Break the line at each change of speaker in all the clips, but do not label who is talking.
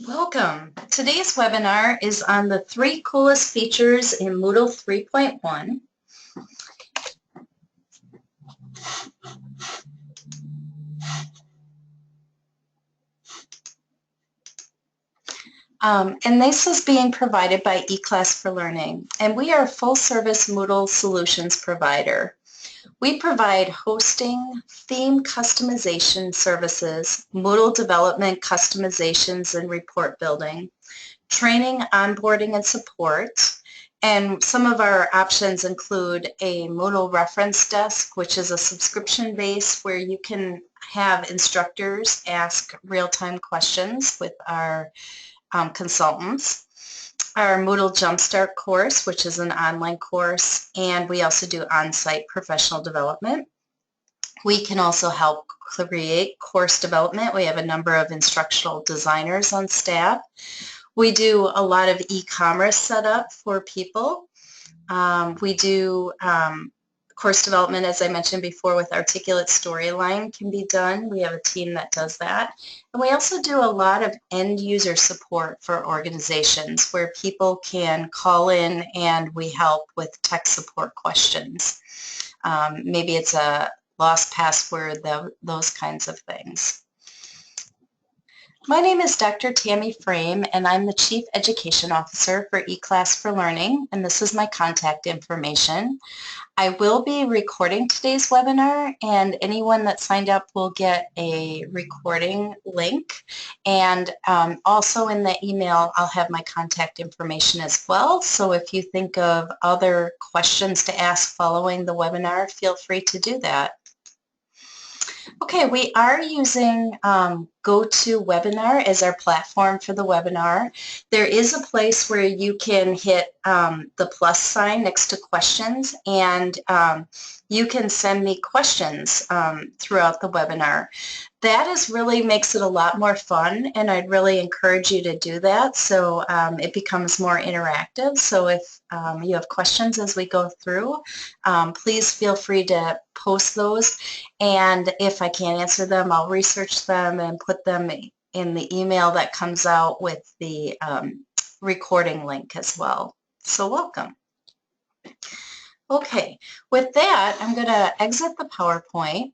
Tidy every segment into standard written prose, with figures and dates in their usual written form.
Welcome. Today's webinar is on the 3 coolest features in Moodle 3.1. And this is being provided by eClass for Learning, and we are a full-service Moodle solutions provider. We provide hosting, theme customization services, Moodle development customizations and report building, training, onboarding, and support. And some of our options include a Moodle reference desk, which is a subscription base where you can have instructors ask real-time questions with our consultants. Our Moodle Jumpstart course, which is an online course, and we also do on-site professional development. We can also help create course development. We have a number of instructional designers on staff. We do a lot of e-commerce setup for people. We do course development, as I mentioned before, with Articulate Storyline can be done. We have a team that does that. And we also do a lot of end user support for organizations where people can call in and we help with tech support questions. Maybe it's a lost password, those kinds of things. My name is Dr. Tammy Frame, and I'm the Chief Education Officer for eClass for Learning, and this is my contact information. I will be recording today's webinar, and anyone that signed up will get a recording link. And also in the email, I'll have my contact information as well. So if you think of other questions to ask following the webinar, feel free to do that. Okay, we are using GoToWebinar as our platform for the webinar. There is a place where you can hit the plus sign next to questions, and you can send me questions throughout the webinar. That really makes it a lot more fun, and I'd really encourage you to do that so it becomes more interactive. So if you have questions as we go through, please feel free to post those, and if I can't answer them, I'll research them and put them in the email that comes out with the recording link as well. So welcome. Okay, with that, I'm going to exit the PowerPoint,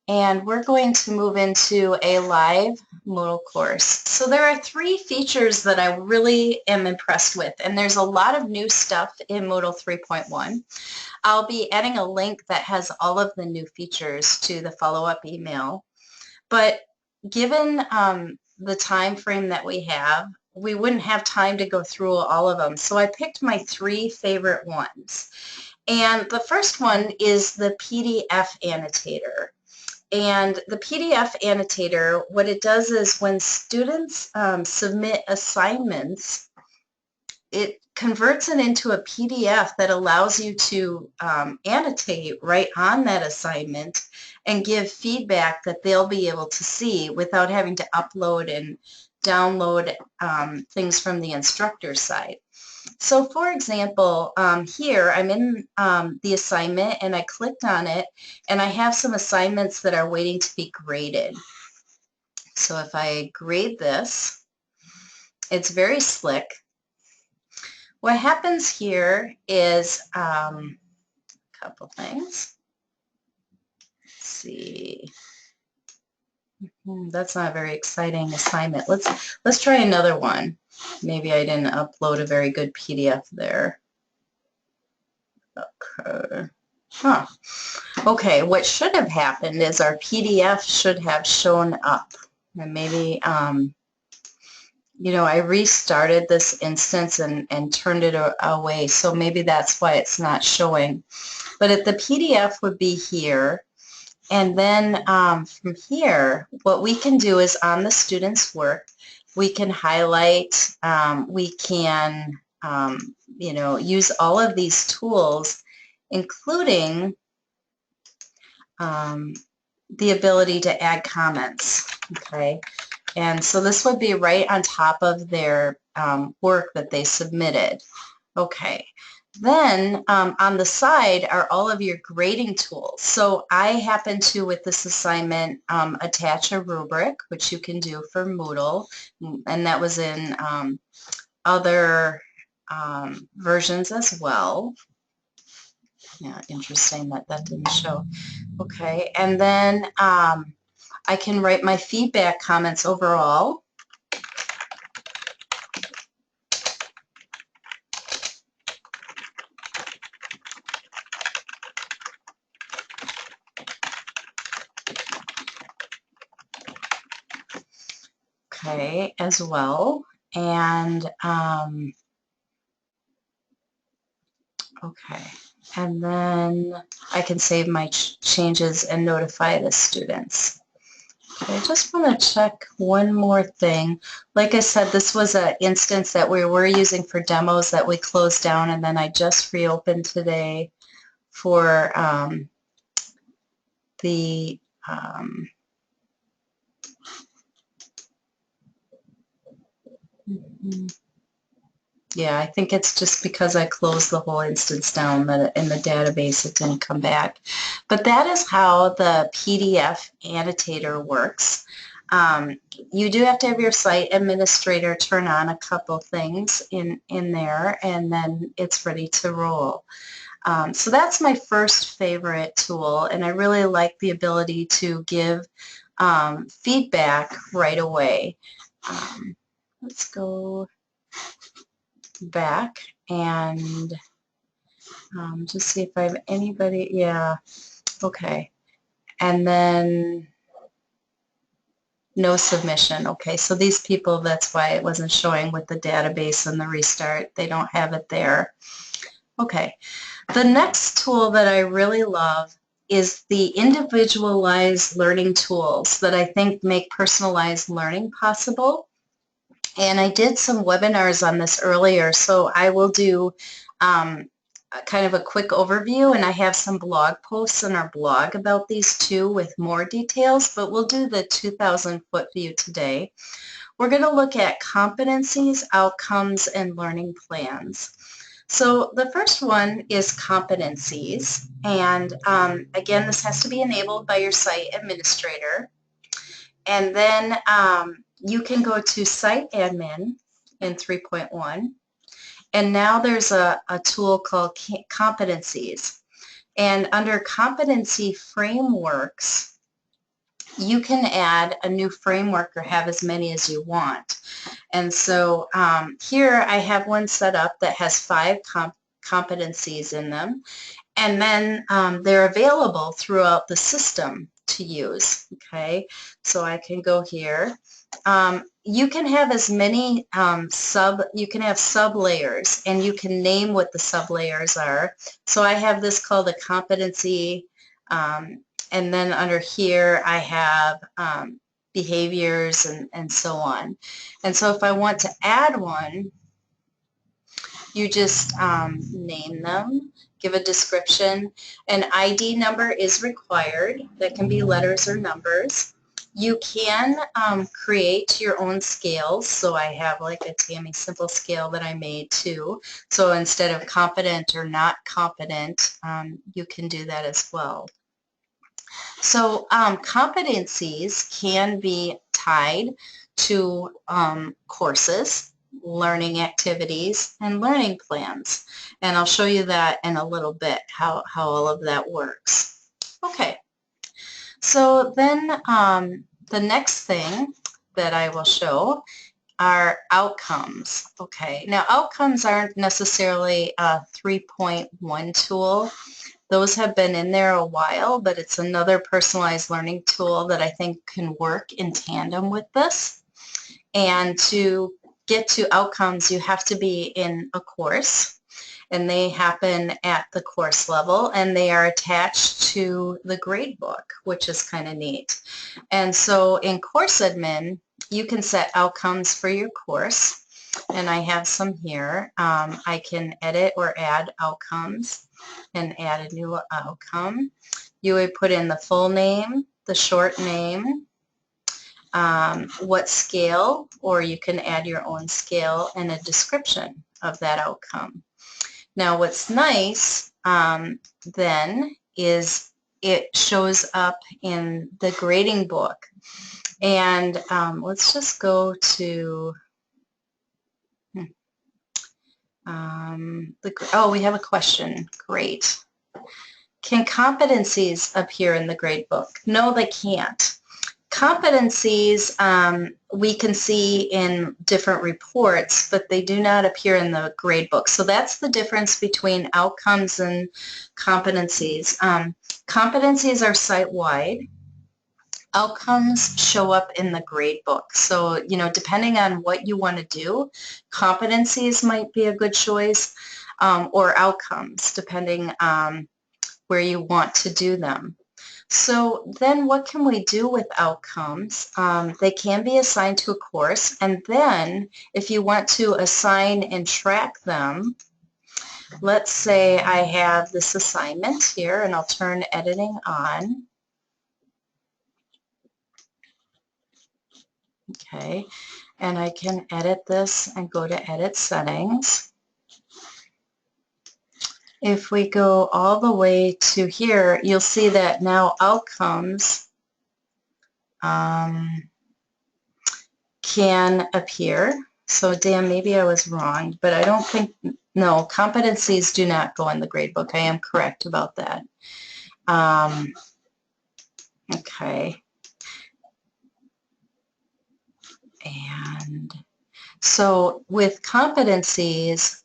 and we're going to move into a live Moodle course. So there are 3 features that I really am impressed with, and there's a lot of new stuff in Moodle 3.1. I'll be adding a link that has all of the new features to the follow-up email. But given the time frame that we have, we wouldn't have time to go through all of them. So I picked my 3 favorite ones. And the first one is the PDF Annotator. And the PDF Annotator, what it does is when students submit assignments, it converts it into a PDF that allows you to annotate right on that assignment and give feedback that they'll be able to see without having to upload and download things from the instructor's side. So for example, here I'm in the assignment and I clicked on it, and I have some assignments that are waiting to be graded. So if I grade this, it's very slick. What happens here is a couple things. Let's see. That's not a very exciting assignment. Let's try another one. Maybe I didn't upload a very good PDF there. Okay. Huh. Okay, what should have happened is our PDF should have shown up. And maybe, you know, I restarted this instance and turned it away, so maybe that's why it's not showing. But if the PDF would be here, and then from here, what we can do is on the student's work, we can highlight, we can, you know, use all of these tools, including the ability to add comments, okay? And so this would be right on top of their work that they submitted. Okay, Then on the side are all of your grading tools. So I happen to, with this assignment, attach a rubric, which you can do for Moodle, and that was in other versions as well. Yeah, interesting that that didn't show. Okay, and then I can write my feedback comments overall. Okay, as well. And okay, and then I can save my changes and notify the students. Okay, I just want to check one more thing. Like I said, this was an instance that we were using for demos that we closed down, and then I just reopened today for the yeah, I think it's just because I closed the whole instance down that in the database it didn't come back. But that is how the PDF annotator works. You do have to have your site administrator turn on a couple things in there, and then it's ready to roll. So that's my first favorite tool, and I really like the ability to give feedback right away. Let's go back and just see if I have anybody. Yeah, okay. And then no submission. Okay, so these people, that's why it wasn't showing with the database and the restart. They don't have it there. Okay, the next tool that I really love is the individualized learning tools that I think make personalized learning possible. And I did some webinars on this earlier, so I will do kind of a quick overview, and I have some blog posts in our blog about these too with more details, but we'll do the 2,000-foot view today. We're going to look at competencies, outcomes, and learning plans. So the first one is competencies, and again, this has to be enabled by your site administrator. And then you can go to Site Admin in 3.1, and now there's a tool called Competencies. And under Competency Frameworks, you can add a new framework or have as many as you want. And so here I have one set up that has 5 competencies in them, and then they're available throughout the system to use. Okay, so I can go here. You can have as many you can have sub layers, and you can name what the sub layers are. So I have this called a competency, and then under here I have behaviors and so on. And so if I want to add one, you just name them, give a description. An ID number is required. That can be letters or numbers. You can create your own scales. So I have like a Tammy Simple scale that I made too. So instead of competent or not competent, you can do that as well. So competencies can be tied to courses, learning activities, and learning plans. And I'll show you that in a little bit, how all of that works. Okay, so then the next thing that I will show are outcomes. Okay, now outcomes aren't necessarily a 3.1 tool. Those have been in there a while, but it's another personalized learning tool that I think can work in tandem with this. And to get to outcomes, you have to be in a course, and they happen at the course level, and they are attached to the grade book, which is kind of neat. And so in Course Admin, you can set outcomes for your course, and I have some here. I can edit or add outcomes and add a new outcome. You would put in the full name, the short name, what scale, or you can add your own scale and a description of that outcome. Now what's nice then is it shows up in the grading book. And let's just go to oh, we have a question. Great. Can competencies appear in the grade book? No, they can't. Competencies we can see in different reports, but they do not appear in the grade book. So that's the difference between outcomes and competencies. Competencies are site-wide. Outcomes show up in the grade book. So, you know, depending on what you want to do, competencies might be a good choice, or outcomes, depending on where you want to do them. So then what can we do with outcomes? They can be assigned to a course, and then if you want to assign and track them, let's say I have this assignment here, and I'll turn editing on. Okay, and I can edit this and go to edit settings. If we go all the way to here, you'll see that now outcomes can appear. So Dan, maybe I was wrong, but I don't think, no, competencies do not go in the gradebook. I am correct about that. Okay. And so with competencies,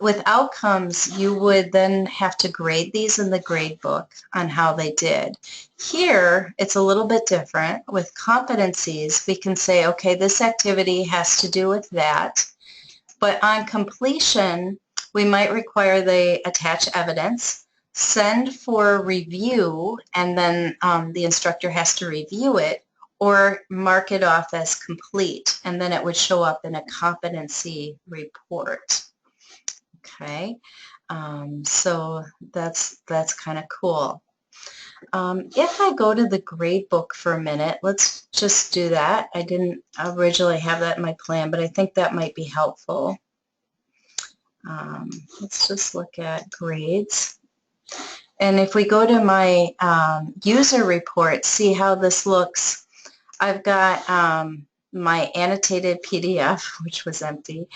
with outcomes, you would then have to grade these in the grade book on how they did. Here, it's a little bit different. With competencies, we can say, okay, this activity has to do with that, but on completion, we might require they attach evidence, send for review, and then the instructor has to review it, or mark it off as complete, and then it would show up in a competency report. Okay, so that's kind of cool. If I go to the grade book for a minute, let's just do that. I didn't originally have that in my plan, but I think that might be helpful. Let's just look at grades. And if we go to my user report, see how this looks. I've got my annotated PDF, which was empty.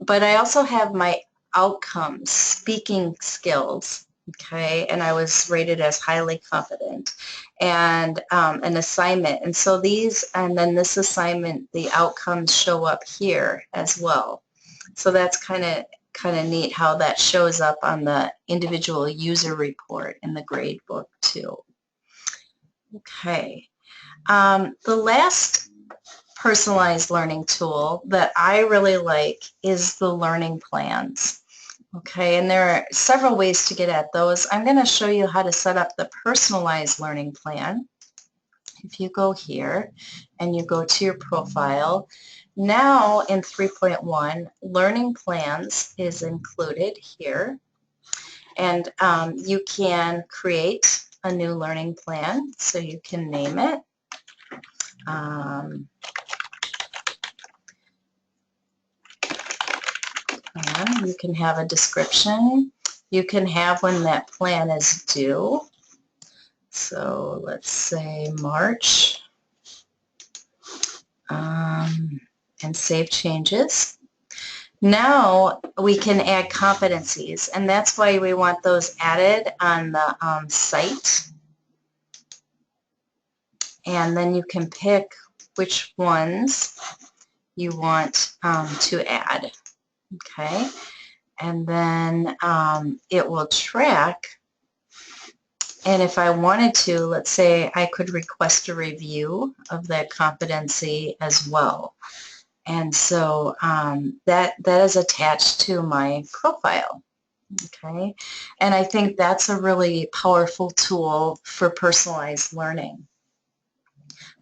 But I also have my outcomes, speaking skills, okay, and I was rated as highly competent, and an assignment. And so these, and then this assignment, the outcomes show up here as well. So that's kind of neat how that shows up on the individual user report in the grade book too. Okay. The last personalized learning tool that I really like is the learning plans. Okay, and there are several ways to get at those. I'm going to show you how to set up the personalized learning plan. If you go here and you go to your profile, now in 3.1, learning plans is included here. And you can create a new learning plan, so you can name it. And you can have a description. You can have when that plan is due. So let's say March, and save changes. Now we can add competencies, and that's why we want those added on the site. And then you can pick which ones you want to add. Okay, and then it will track, and if I wanted to, let's say I could request a review of that competency as well. And so that is attached to my profile. Okay, and I think that's a really powerful tool for personalized learning.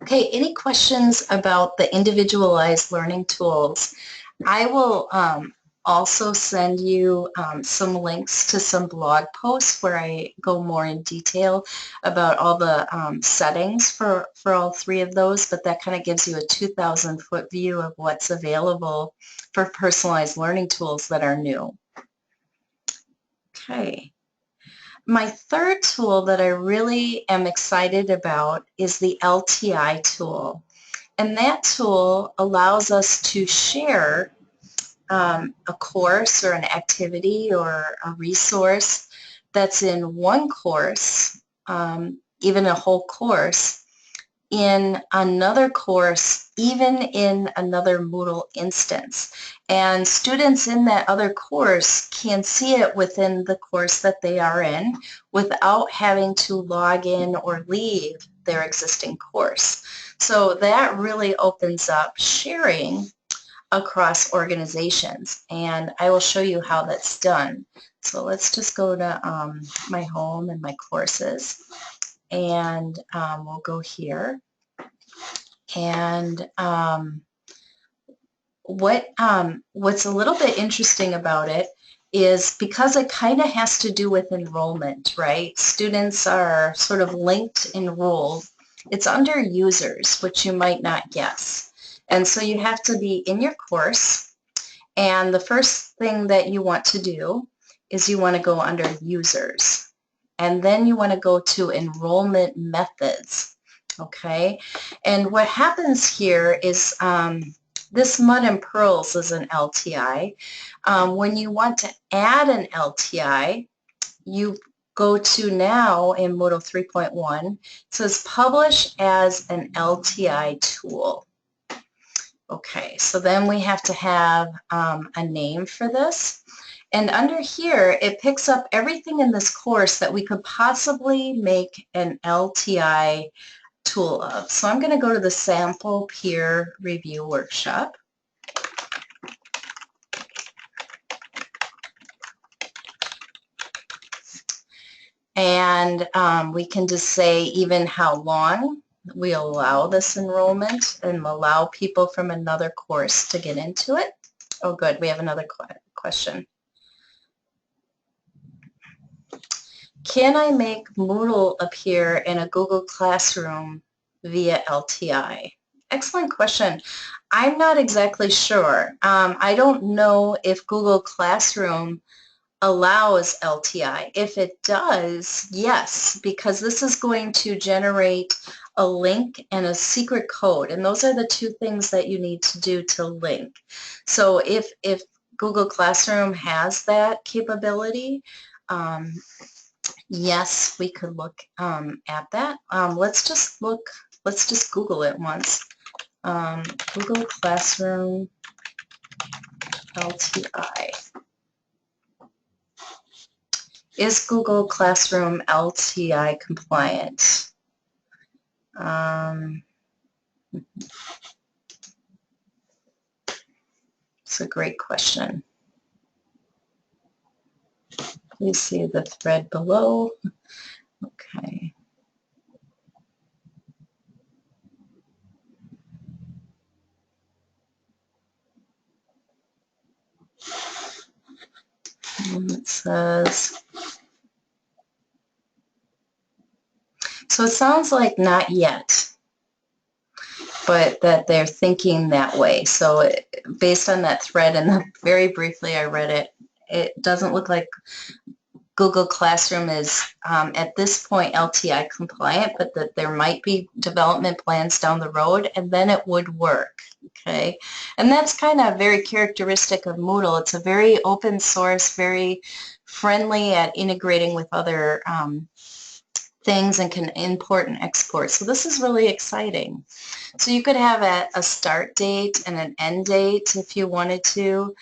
Okay, any questions about the individualized learning tools? I will also send you some links to some blog posts where I go more in detail about all the settings for all three of those, but that kind of gives you a 2,000-foot view of what's available for personalized learning tools that are new. Okay. My third tool that I really am excited about is the LTI tool. And that tool allows us to share a course or an activity or a resource that's in one course, even a whole course, in another course, even in another Moodle instance. And students in that other course can see it within the course that they are in without having to log in or leave their existing course. So that really opens up sharing across organizations, and I will show you how that's done. So let's just go to my home and my courses, and we'll go here. And what's a little bit interesting about it is because it kind of has to do with enrollment, right? Students are sort of linked, enrolled. It's under users, which you might not guess. And so you have to be in your course, and the first thing that you want to do is you want to go under users, and then you want to go to enrollment methods. Okay, and what happens here is this Mud and Pearls is an LTI. When you want to add an LTI, you go to now in Moodle 3.1, it says publish as an LTI tool. Okay, so then we have to have a name for this. And under here, it picks up everything in this course that we could possibly make an LTI tool of. So I'm going to go to the sample peer review workshop. And we can just say even how long we allow this enrollment and allow people from another course to get into it. Oh, good. We have another question. Can I make Moodle appear in a Google Classroom via LTI? Excellent question. I'm not exactly sure. I don't know if Google Classroom allows LTI. If it does, yes, because this is going to generate a link and a secret code, and those are the two things that you need to do to link. So if Google Classroom has that capability, yes, we could look at that. Let's just Google it once. Google Classroom LTI. Is Google Classroom LTI compliant? It's a great question. Please see the thread below. Okay. And it says, so it sounds like not yet, but that they're thinking that way. So based on that thread, and very briefly I read it, it doesn't look like Google Classroom is at this point LTI compliant, but that there might be development plans down the road, and then it would work. Okay, and that's kind of very characteristic of Moodle. It's a very open source, very friendly at integrating with other things, and can import and export. So this is really exciting. So you could have a start date and an end date if you wanted to.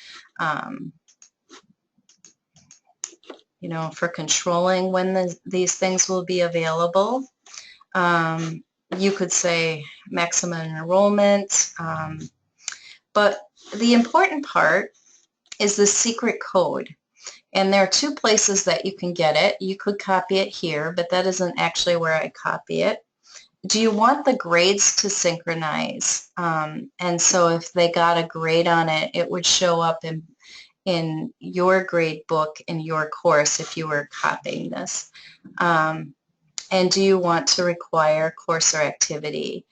You know, for controlling when these things will be available. You could say maximum enrollment, but the important part is the secret code. And there are two places that you can get it. You could copy it here, but that isn't actually where I copy it. Do you want the grades to synchronize? And so if they got a grade on it, it would show up in your grade book in your course if you were copying this. And do you want to require course or activity?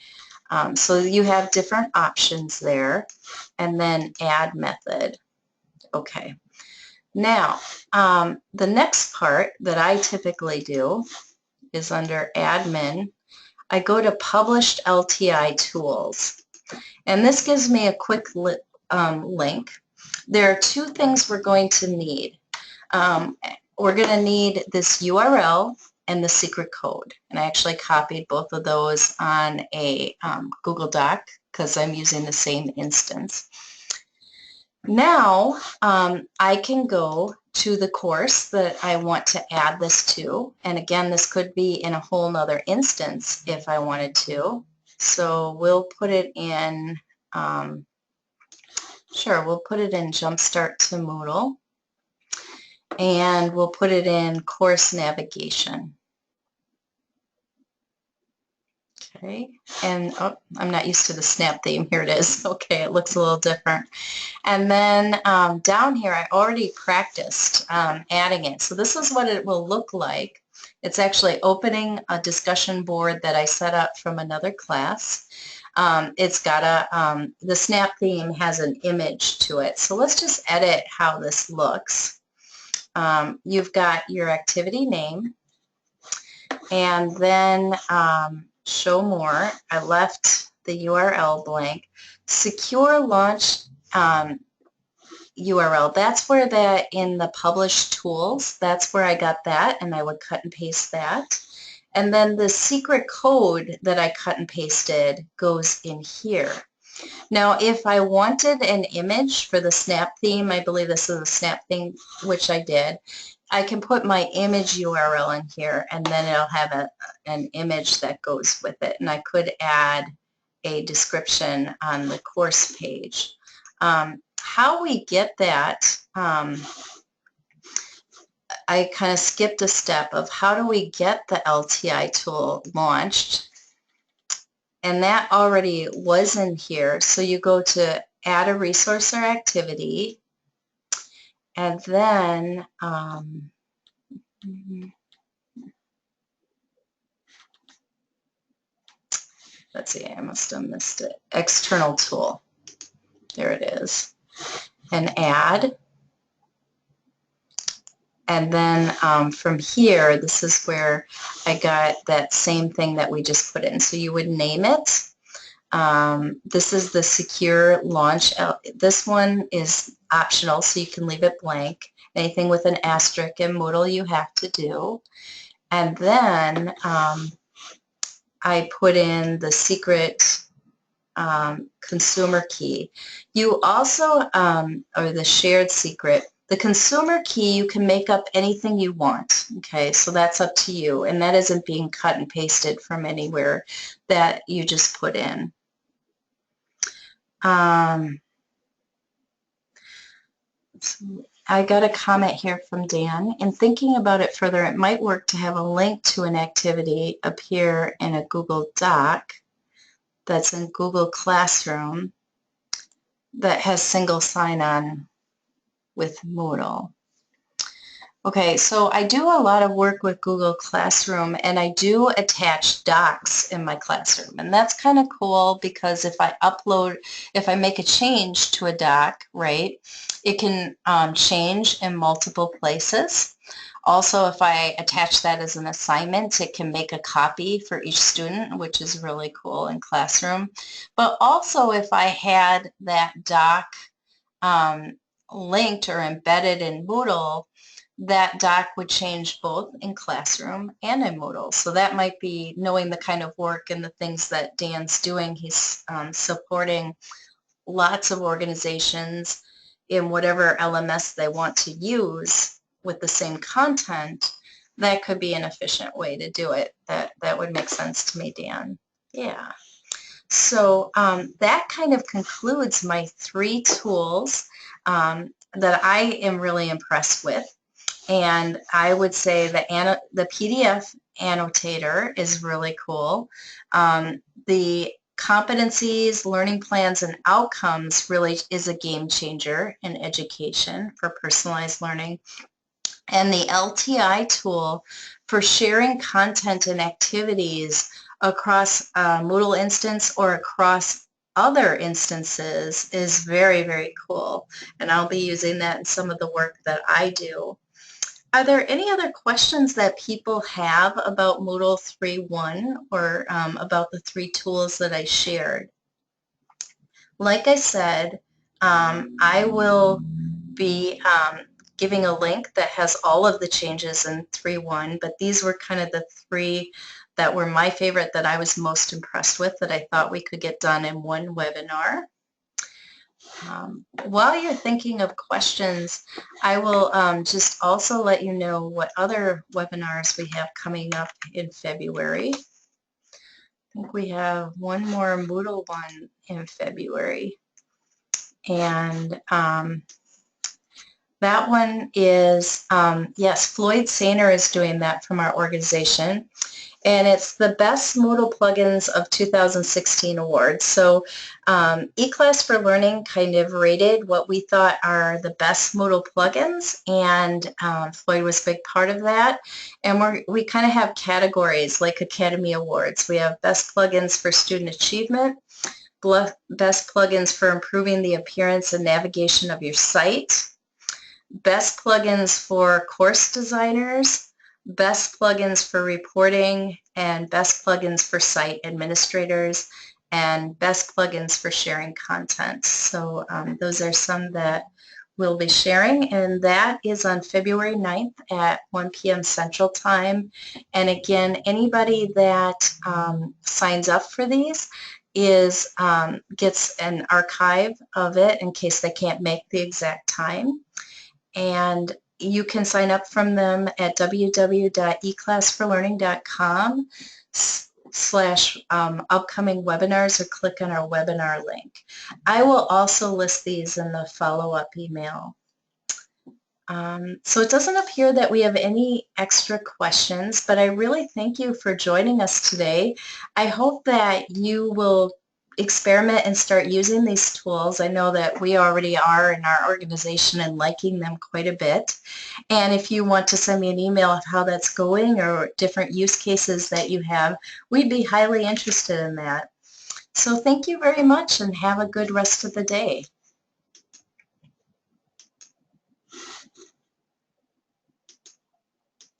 So you have different options there. And then add method. Okay. Now, the next part that I typically do is under admin. I go to published LTI tools. And this gives me a quick link. There are two things we're going to need. We're going to need this URL and the secret code. And I actually copied both of those on a Google Doc because I'm using the same instance. Now I can go to the course that I want to add this to. And again, this could be in a whole nother instance if I wanted to. So we'll put it in, we'll put it in Jumpstart to Moodle. And we'll put it in course navigation. Okay, and oh, I'm not used to the snap theme. Here it is. Okay, it looks a little different. And then down here, I already practiced adding it. So this is what it will look like. It's actually opening a discussion board that I set up from another class. It's got the snap theme has an image to it. So let's just edit how this looks. You've got your activity name, and then show more. I left the URL blank. Secure launch URL. That's where that in the published tools, that's where I got that, and I would cut and paste that. And then the secret code that I cut and pasted goes in here. Now, if I wanted an image for the snap theme, I believe this is a snap theme, which I did, I can put my image URL in here, and then it'll have an image that goes with it. And I could add a description on the course page. How we get that, I kind of skipped a step of how do we get the LTI tool launched. And that already was in here. So you go to add a resource or activity, and then let's see, I must have missed it. External tool. There it is. And add. And then from here, this is where I got that same thing that we just put in. So you would name it. This is the secure launch. This one is optional, so you can leave it blank. Anything with an asterisk in Moodle you have to do. And then I put in the secret consumer key. You also, or the shared secret, the consumer key, you can make up anything you want, okay? So that's up to you, and that isn't being cut and pasted from anywhere that you just put in. So I got a comment here from Dan. In thinking about it further, it might work to have a link to an activity appear in a Google Doc that's in Google Classroom that has single sign-on with Moodle. Okay, so I do a lot of work with Google Classroom, and I do attach docs in my classroom, and that's kind of cool because if I make a change to a doc, right, it can change in multiple places. Also, if I attach that as an assignment, it can make a copy for each student, which is really cool in Classroom. But also, if I had that doc linked or embedded in Moodle, that doc would change both in Classroom and in Moodle. So that might be knowing the kind of work and the things that Dan's doing. He's supporting lots of organizations in whatever LMS they want to use with the same content. That could be an efficient way to do it. That would make sense to me, Dan. Yeah. So that kind of concludes my 3 tools that I am really impressed with. And I would say the PDF Annotator is really cool. The Competencies, learning plans, and outcomes really is a game changer in education for personalized learning. And the LTI tool for sharing content and activities across a Moodle instance or across other instances is very, very cool. And I'll be using that in some of the work that I do. Are there any other questions that people have about Moodle 3.1 or about the 3 tools that I shared? Like I said, I will be giving a link that has all of the changes in 3.1, but these were kind of the 3 that were my favorite that I was most impressed with that I thought we could get done in one webinar. While you're thinking of questions, I will just also let you know what other webinars we have coming up in February. I think we have one more Moodle one in February. And that one is, yes, Floyd Sainer is doing that from our organization. And it's the Best Moodle Plugins of 2016 Awards. So eClass for Learning kind of rated what we thought are the best Moodle plugins, and Floyd was a big part of that. And we kind of have categories like Academy Awards. We have Best Plugins for Student Achievement, Best Plugins for Improving the Appearance and Navigation of your Site, Best Plugins for Course Designers, Best Plugins for Reporting, and Best Plugins for Site Administrators, and Best Plugins for Sharing Content. So those are some that we'll be sharing, and that is on February 9th at 1 p.m. Central Time. And again, anybody that signs up for these gets an archive of it in case they can't make the exact time. And you can sign up from them at www.eclassforlearning.com/upcoming webinars or click on our webinar link. I will also list these in the follow-up email. So it doesn't appear that we have any extra questions, but I really thank you for joining us today. I hope that you will experiment and start using these tools. I know that we already are in our organization and liking them quite a bit. And if you want to send me an email of how that's going or different use cases that you have, we'd be highly interested in that. So thank you very much and have a good rest of the day.